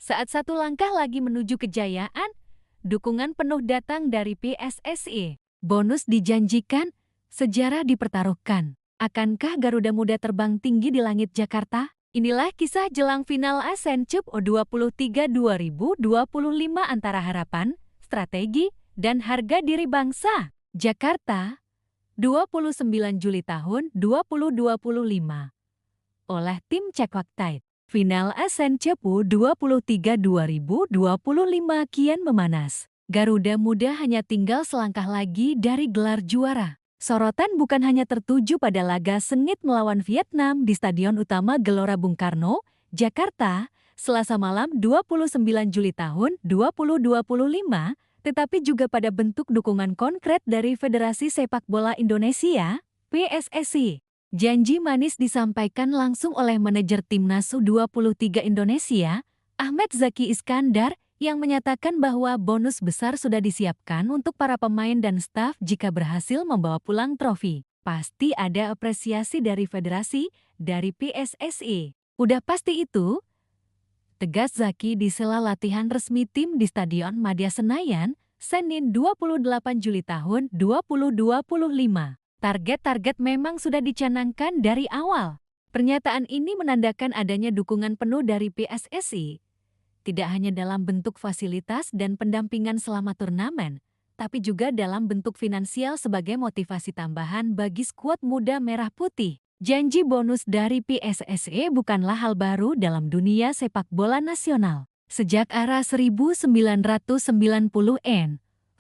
Saat satu langkah lagi menuju kejayaan, dukungan penuh datang dari PSSI. Bonus dijanjikan, sejarah dipertaruhkan. Akankah Garuda Muda terbang tinggi di langit Jakarta? Inilah kisah jelang final ASEAN Cup U23 2025 antara harapan, strategi, dan harga diri bangsa. Jakarta, 29 Juli tahun 2025. Oleh tim Cekwaktait. Final ASEAN Cup U23 2025 kian memanas. Garuda Muda hanya tinggal selangkah lagi dari gelar juara. Sorotan bukan hanya tertuju pada laga sengit melawan Vietnam di Stadion Utama Gelora Bung Karno, Jakarta, Selasa malam 29 Juli tahun 2025, tetapi juga pada bentuk dukungan konkret dari Federasi Sepak Bola Indonesia, PSSI. Janji manis disampaikan langsung oleh manajer Timnas U23 Indonesia, Ahmad Zaki Iskandar, yang menyatakan bahwa bonus besar sudah disiapkan untuk para pemain dan staf jika berhasil membawa pulang trofi. Pasti ada apresiasi dari federasi, dari PSSI. Udah pasti itu, tegas Zaki di sela latihan resmi tim di Stadion Madia Senayan, Senin 28 Juli tahun 2025. Target-target memang sudah dicanangkan dari awal. Pernyataan ini menandakan adanya dukungan penuh dari PSSI. Tidak hanya dalam bentuk fasilitas dan pendampingan selama turnamen, tapi juga dalam bentuk finansial sebagai motivasi tambahan bagi skuad muda merah putih. Janji bonus dari PSSI bukanlah hal baru dalam dunia sepak bola nasional. Sejak era 1990-an,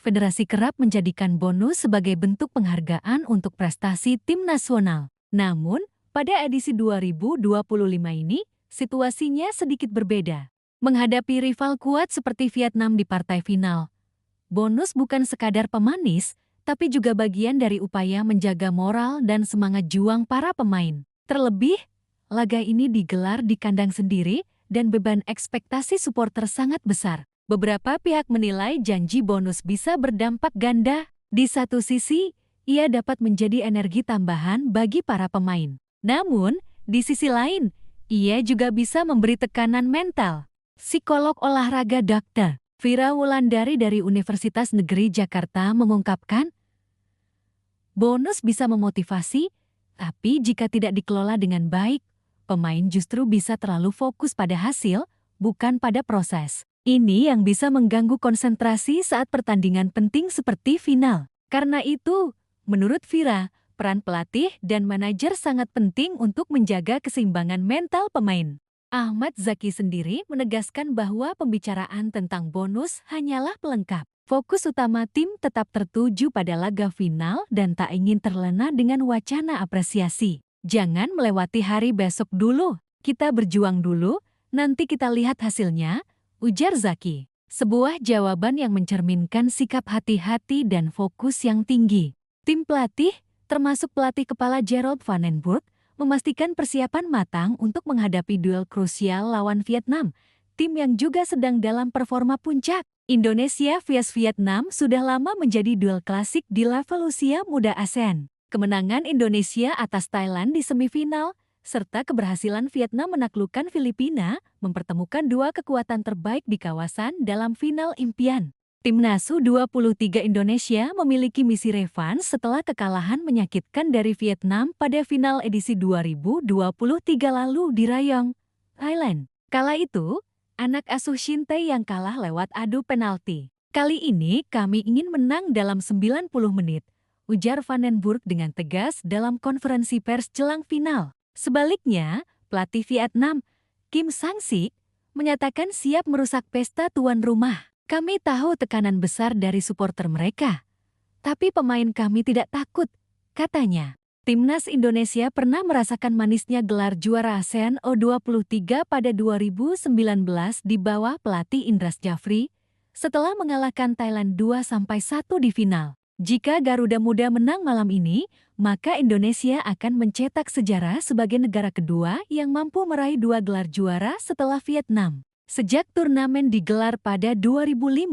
Federasi kerap menjadikan bonus sebagai bentuk penghargaan untuk prestasi tim nasional. Namun, pada edisi 2025 ini, situasinya sedikit berbeda. Menghadapi rival kuat seperti Vietnam di partai final, bonus bukan sekadar pemanis, tapi juga bagian dari upaya menjaga moral dan semangat juang para pemain. Terlebih, laga ini digelar di kandang sendiri dan beban ekspektasi supporter sangat besar. Beberapa pihak menilai janji bonus bisa berdampak ganda. Di satu sisi, ia dapat menjadi energi tambahan bagi para pemain. Namun, di sisi lain, ia juga bisa memberi tekanan mental. Psikolog olahraga Dr. Vira Wulandari dari Universitas Negeri Jakarta mengungkapkan, bonus bisa memotivasi, tapi jika tidak dikelola dengan baik, pemain justru bisa terlalu fokus pada hasil, bukan pada proses. Ini yang bisa mengganggu konsentrasi saat pertandingan penting seperti final. Karena itu, menurut Vira, peran pelatih dan manajer sangat penting untuk menjaga keseimbangan mental pemain. Ahmad Zaki sendiri menegaskan bahwa pembicaraan tentang bonus hanyalah pelengkap. Fokus utama tim tetap tertuju pada laga final dan tak ingin terlena dengan wacana apresiasi. Jangan melewati hari besok dulu, kita berjuang dulu, nanti kita lihat hasilnya, ujar Zaki. Sebuah jawaban yang mencerminkan sikap hati-hati dan fokus yang tinggi. Tim pelatih, termasuk pelatih kepala Gerald Van den Burg, memastikan persiapan matang untuk menghadapi duel krusial lawan Vietnam, tim yang juga sedang dalam performa puncak. Indonesia vs Vietnam sudah lama menjadi duel klasik di level usia muda ASEAN. Kemenangan Indonesia atas Thailand di semifinal, serta keberhasilan Vietnam menaklukkan Filipina, mempertemukan dua kekuatan terbaik di kawasan dalam final impian. Timnas U23 Indonesia memiliki misi revanche setelah kekalahan menyakitkan dari Vietnam pada final edisi 2023 lalu di Rayong, Thailand. Kala itu, anak asuh Shin Tae yang kalah lewat adu penalti. Kali ini kami ingin menang dalam 90 menit, ujar Van den Burg dengan tegas dalam konferensi pers jelang final. Sebaliknya, pelatih Vietnam, Kim Sang-sik, menyatakan siap merusak pesta tuan rumah. Kami tahu tekanan besar dari supporter mereka, tapi pemain kami tidak takut, katanya. Timnas Indonesia pernah merasakan manisnya gelar juara ASEAN U23 pada 2019 di bawah pelatih Indra Syafri, setelah mengalahkan Thailand 2-1 di final. Jika Garuda Muda menang malam ini, maka Indonesia akan mencetak sejarah sebagai negara kedua yang mampu meraih 2 gelar juara setelah Vietnam. Sejak turnamen digelar pada 2005,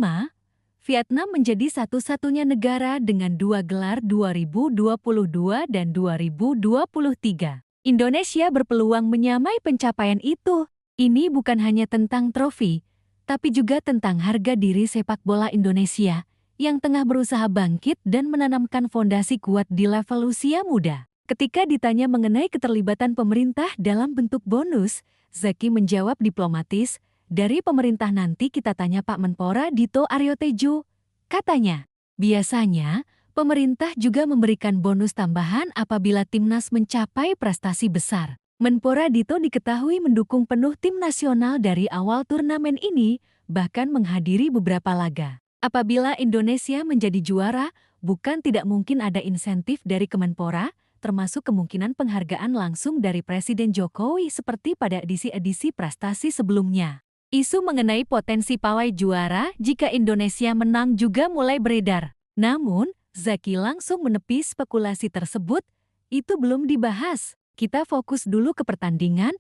Vietnam menjadi satu-satunya negara dengan 2 gelar 2022 dan 2023. Indonesia berpeluang menyamai pencapaian itu. Ini bukan hanya tentang trofi, tapi juga tentang harga diri sepak bola Indonesia yang tengah berusaha bangkit dan menanamkan fondasi kuat di level usia muda. Ketika ditanya mengenai keterlibatan pemerintah dalam bentuk bonus, Zaki menjawab diplomatis, "Dari pemerintah nanti kita tanya Pak Menpora Dito Aryo Tejo," katanya. Biasanya, pemerintah juga memberikan bonus tambahan apabila timnas mencapai prestasi besar. Menpora Dito diketahui mendukung penuh tim nasional dari awal turnamen ini, bahkan menghadiri beberapa laga. Apabila Indonesia menjadi juara, bukan tidak mungkin ada insentif dari Kemenpora, termasuk kemungkinan penghargaan langsung dari Presiden Jokowi seperti pada edisi-edisi prestasi sebelumnya. Isu mengenai potensi pawai juara jika Indonesia menang juga mulai beredar. Namun, Zaki langsung menepis spekulasi tersebut, "Itu belum dibahas, kita fokus dulu ke pertandingan,"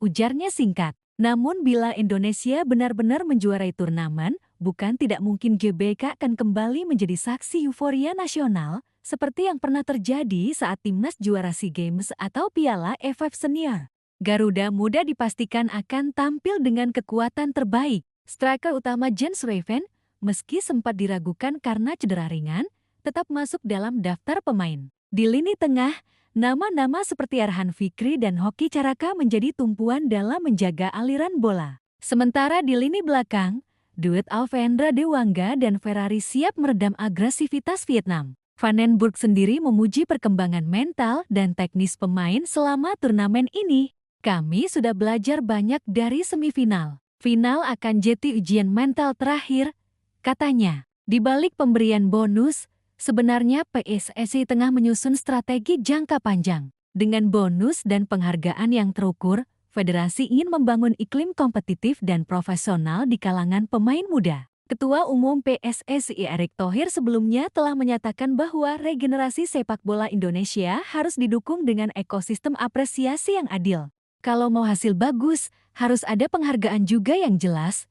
ujarnya singkat. Namun bila Indonesia benar-benar menjuarai turnamen, bukan tidak mungkin GBK akan kembali menjadi saksi euforia nasional, seperti yang pernah terjadi saat timnas juara SEA Games atau Piala AFF Senior. Garuda Muda dipastikan akan tampil dengan kekuatan terbaik. Striker utama Jens Raven, meski sempat diragukan karena cedera ringan, tetap masuk dalam daftar pemain. Di lini tengah, nama-nama seperti Arhan Fikri dan Hoki Caraka menjadi tumpuan dalam menjaga aliran bola. Sementara di lini belakang, duet Alvendra Dewangga dan Ferrari siap meredam agresivitas Vietnam. Van den Burg sendiri memuji perkembangan mental dan teknis pemain selama turnamen ini. "Kami sudah belajar banyak dari semifinal. Final akan jadi ujian mental terakhir," katanya. Di balik pemberian bonus, sebenarnya PSSI tengah menyusun strategi jangka panjang. Dengan bonus dan penghargaan yang terukur, federasi ingin membangun iklim kompetitif dan profesional di kalangan pemain muda. Ketua Umum PSSI Erick Thohir sebelumnya telah menyatakan bahwa regenerasi sepak bola Indonesia harus didukung dengan ekosistem apresiasi yang adil. "Kalau mau hasil bagus, harus ada penghargaan juga yang jelas,"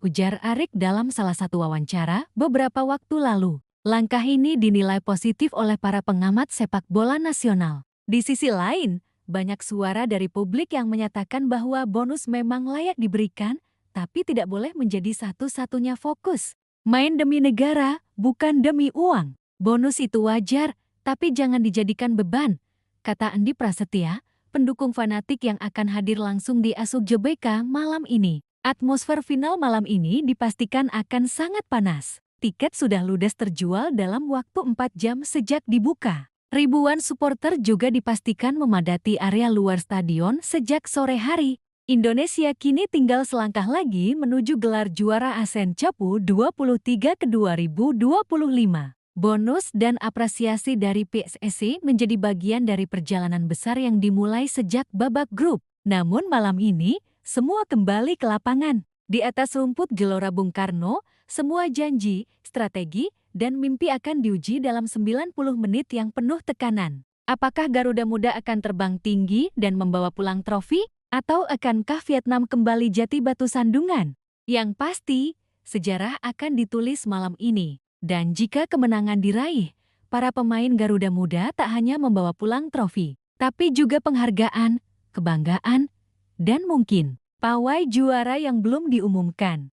ujar Erick dalam salah satu wawancara beberapa waktu lalu. Langkah ini dinilai positif oleh para pengamat sepak bola nasional. Di sisi lain, banyak suara dari publik yang menyatakan bahwa bonus memang layak diberikan, tapi tidak boleh menjadi satu-satunya fokus. Main demi negara, bukan demi uang. Bonus itu wajar, tapi jangan dijadikan beban, kata Andi Prasetya, pendukung fanatik yang akan hadir langsung di ASUG GBK malam ini. Atmosfer final malam ini dipastikan akan sangat panas. Tiket sudah ludes terjual dalam waktu 4 jam sejak dibuka. Ribuan supporter juga dipastikan memadati area luar stadion sejak sore hari. Indonesia kini tinggal selangkah lagi menuju gelar juara ASEAN Capu 23 ke 2025. Bonus dan apresiasi dari PSSI menjadi bagian dari perjalanan besar yang dimulai sejak babak grup. Namun malam ini, semua kembali ke lapangan. Di atas rumput Gelora Bung Karno, semua janji, strategi, dan mimpi akan diuji dalam 90 menit yang penuh tekanan. Apakah Garuda Muda akan terbang tinggi dan membawa pulang trofi? Atau akankah Vietnam kembali jadi batu sandungan? Yang pasti, sejarah akan ditulis malam ini. Dan jika kemenangan diraih, para pemain Garuda Muda tak hanya membawa pulang trofi, tapi juga penghargaan, kebanggaan, dan mungkin pawai juara yang belum diumumkan.